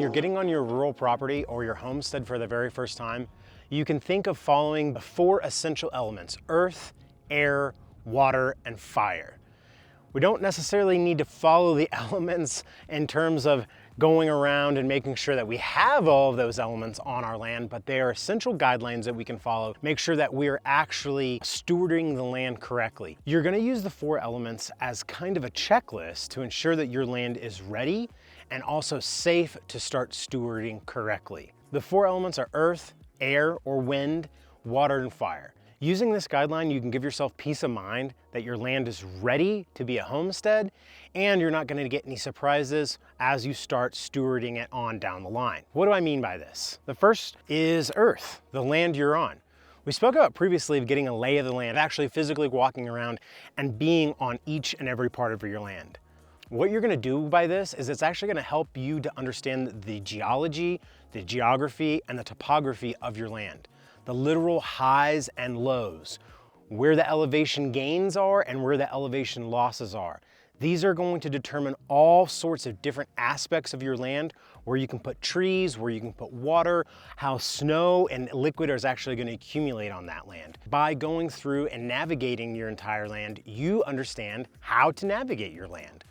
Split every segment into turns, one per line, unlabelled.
When you're getting on your rural property or your homestead for the very first time, you can think of following the 4 essential elements: earth, air, water, and fire. We don't necessarily need to follow the elements in terms of going around and making sure that we have all of those elements on our land, but they are essential guidelines that we can follow. Make sure that we are actually stewarding the land correctly. You're going to use the 4 elements as kind of a checklist to ensure that your land is ready and also safe to start stewarding correctly. The 4 elements are earth, air or wind, water, and fire. Using this guideline, you can give yourself peace of mind that your land is ready to be a homestead and you're not going to get any surprises as you start stewarding it on down the line. What do I mean by this? The first is earth, the land you're on. We spoke about previously of getting a lay of the land, actually physically walking around and being on each and every part of your land. What you're going to do by this is it's actually going to help you to understand the geology, the geography, and the topography of your land. The literal highs and lows, where the elevation gains are and where the elevation losses are. These are going to determine all sorts of different aspects of your land, where you can put trees, where you can put water, how snow and liquid is actually going to accumulate on that land. By going through and navigating your entire land, you understand how to navigate your land.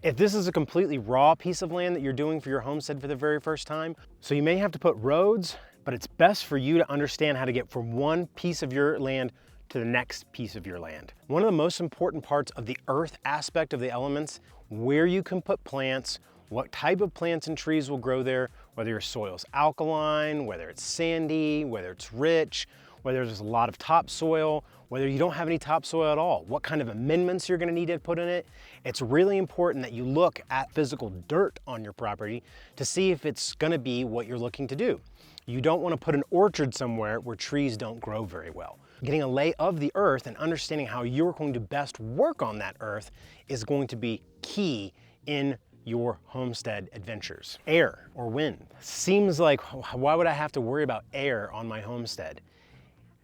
If this is a completely raw piece of land that you're doing for your homestead for the very first time, so you may have to put roads, but it's best for you to understand how to get from one piece of your land to the next piece of your land. One of the most important parts of the earth aspect of the elements, where you can put plants, what type of plants and trees will grow there, whether your soil's alkaline, whether it's sandy, whether it's rich, whether there's a lot of topsoil, whether you don't have any topsoil at all, what kind of amendments you're going to need to put in it. It's really important that you look at physical dirt on your property to see if it's going to be what you're looking to do. You don't want to put an orchard somewhere where trees don't grow very well. Getting a lay of the earth and understanding how you're going to best work on that earth is going to be key in your homestead adventures. Air or wind. Seems like, why would I have to worry about air on my homestead?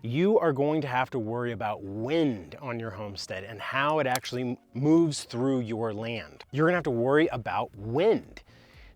You are going to have to worry about wind on your homestead and how it actually moves through your land. You're gonna have to worry about wind.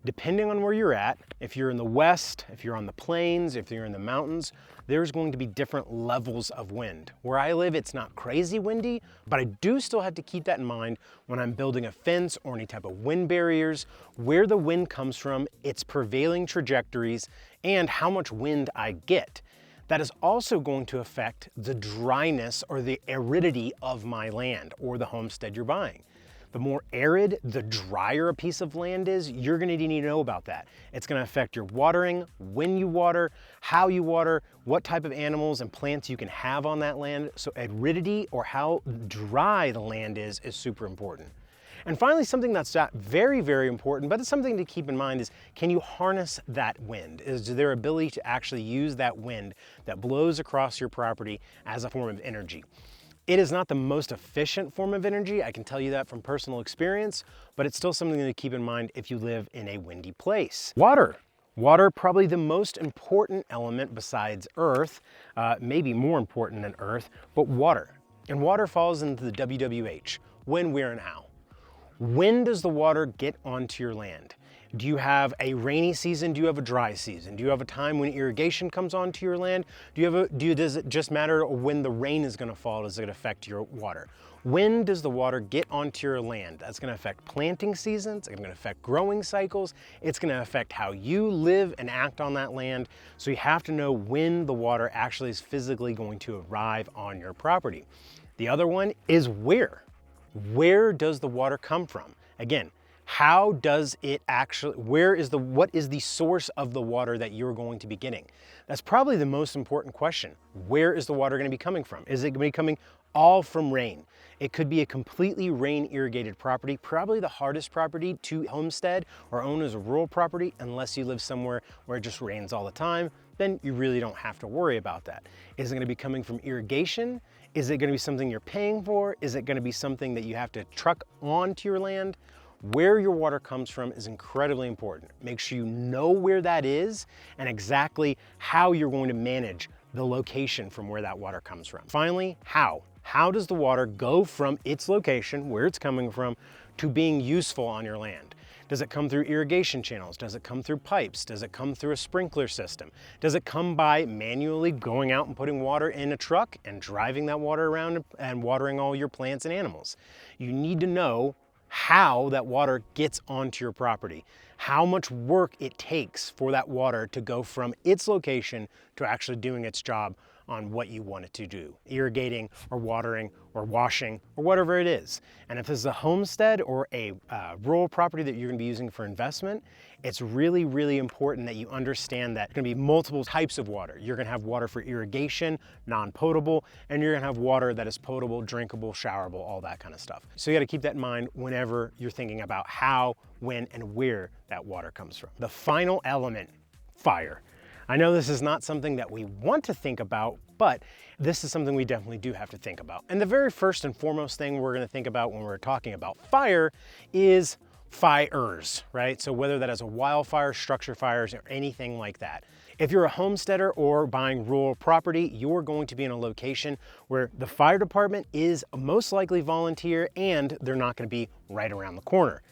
Depending on where you're at, if you're in the west, if you're on the plains, if you're in the mountains, there's going to be different levels of wind. Where I live, it's not crazy windy, but I do still have to keep that in mind when I'm building a fence or any type of wind barriers, where the wind comes from, its prevailing trajectories, and how much wind I get. That is also going to affect the dryness or the aridity of my land or the homestead you're buying. The more arid, the drier a piece of land is, you're going to need to know about that. It's going to affect your watering, when you water, how you water, what type of animals and plants you can have on that land. So aridity, or how dry the land is super important. And finally, something that's not very, very important, but it's something to keep in mind is, can you harness that wind? Is there ability to actually use that wind that blows across your property as a form of energy? It is not the most efficient form of energy, I can tell you that from personal experience, but it's still something to keep in mind if you live in a windy place. Water. Water, probably the most important element besides earth, maybe more important than earth, but water. And water falls into the WWH, when, where, and how. When does the water get onto your land? Do you have a rainy season? Do you have a dry season? Do you have a time when irrigation comes onto your land? Does it just matter when the rain is going to fall? Does it affect your water? When does the water get onto your land? That's going to affect planting seasons. It's going to affect growing cycles. It's going to affect how you live and act on that land. So you have to know when the water actually is physically going to arrive on your property. The other one is where. Where does the water come from? Again, how does it actually, what is the source of the water that you're going to be getting? That's probably the most important question. Where is the water going to be coming from? Is it going to be coming all from rain? It could be a completely rain irrigated property, probably the hardest property to homestead or own as a rural property, unless you live somewhere where it just rains all the time. Then you really don't have to worry about that. Is it going to be coming from irrigation? Is it going to be something you're paying for? Is it going to be something that you have to truck onto your land? Where your water comes from is incredibly important. Make sure you know where that is and exactly how you're going to manage the location from where that water comes from. Finally, how? How does the water go from its location, where it's coming from, to being useful on your land? Does it come through irrigation channels? Does it come through pipes? Does it come through a sprinkler system? Does it come by manually going out and putting water in a truck and driving that water around and watering all your plants and animals? You need to know how that water gets onto your property, how much work it takes for that water to go from its location to actually doing its job on what you want it to do, irrigating or watering or washing or whatever it is. And if this is a homestead or a rural property that you're gonna be using for investment, it's really, really important that you understand that there's gonna be multiple types of water. You're gonna have water for irrigation, non-potable, and you're gonna have water that is potable, drinkable, showerable, all that kind of stuff. So you gotta keep that in mind whenever you're thinking about how, when, and where that water comes from. The final element, fire. I know this is not something that we want to think about, but this is something we definitely do have to think about. And the very first and foremost thing we're gonna think about when we're talking about fire is fires, right? So whether that is a wildfire, structure fires, or anything like that. If you're a homesteader or buying rural property, you're going to be in a location where the fire department is most likely volunteer and they're not gonna be right around the corner.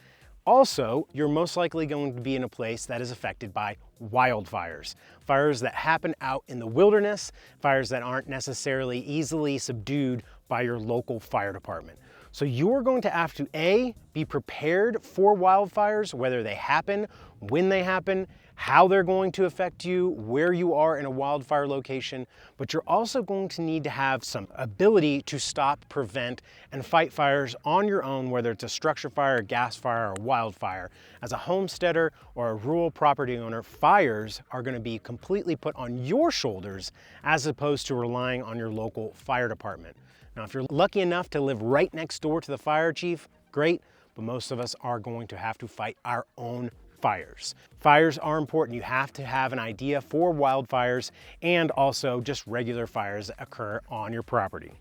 Also, you're most likely going to be in a place that is affected by wildfires. Fires that happen out in the wilderness, fires that aren't necessarily easily subdued by your local fire department. So you're going to have to A, be prepared for wildfires, whether they happen, when they happen, how they're going to affect you, where you are in a wildfire location, but you're also going to need to have some ability to stop, prevent, and fight fires on your own, whether it's a structure fire, a gas fire, or wildfire. As a homesteader or a rural property owner, fires are going to be completely put on your shoulders as opposed to relying on your local fire department. Now, if you're lucky enough to live right next door to the fire chief, great, but most of us are going to have to fight our own fires. Fires are important. You have to have an idea for wildfires and also just regular fires that occur on your property.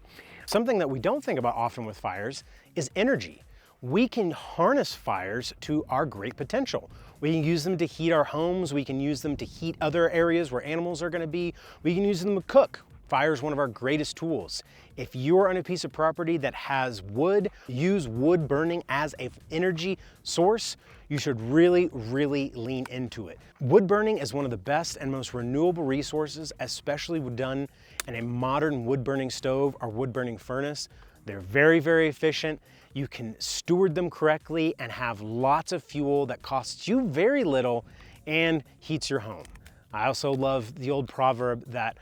Something that we don't think about often with fires is energy. We can harness fires to our great potential. We can use them to heat our homes. We can use them to heat other areas where animals are going to be. We can use them to cook. Fire is one of our greatest tools. If you're on a piece of property that has wood, use wood burning as an energy source, you should really, really lean into it. Wood burning is one of the best and most renewable resources, especially when done in a modern wood burning stove or wood burning furnace. They're very, very efficient. You can steward them correctly and have lots of fuel that costs you very little and heats your home. I also love the old proverb that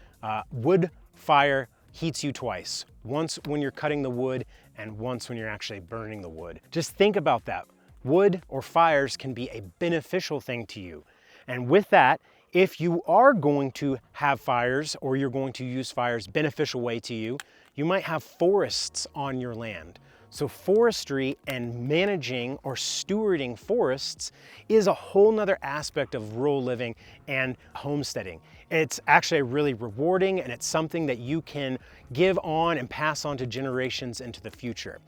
wood fire heats you twice. Once when you're cutting the wood and once when you're actually burning the wood. Just think about that. Wood or fires can be a beneficial thing to you. And with that, if you are going to have fires or you're going to use fires beneficial way to you, you might have forests on your land. So forestry and managing or stewarding forests is a whole nother aspect of rural living and homesteading. It's actually really rewarding and it's something that you can give on and pass on to generations into the future.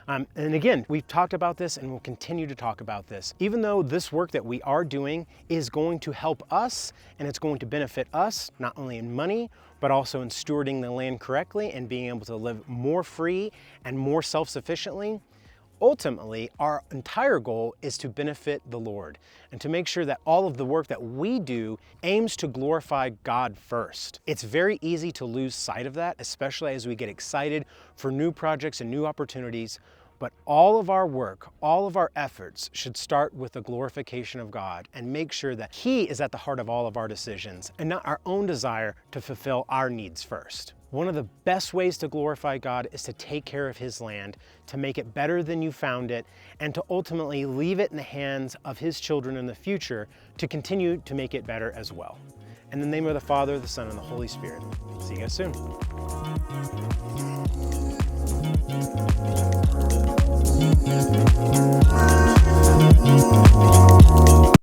And again, we've talked about this and we'll continue to talk about this. Even though this work that we are doing is going to help us and it's going to benefit us, not only in money, but also in stewarding the land correctly and being able to live more free and more self-sufficiently, ultimately, our entire goal is to benefit the Lord and to make sure that all of the work that we do aims to glorify God first. It's very easy to lose sight of that, especially as we get excited for new projects and new opportunities. But all of our work, all of our efforts should start with the glorification of God and make sure that He is at the heart of all of our decisions and not our own desire to fulfill our needs first. One of the best ways to glorify God is to take care of His land, to make it better than you found it, and to ultimately leave it in the hands of His children in the future to continue to make it better as well. In the name of the Father, the Son, and the Holy Spirit. See you guys soon.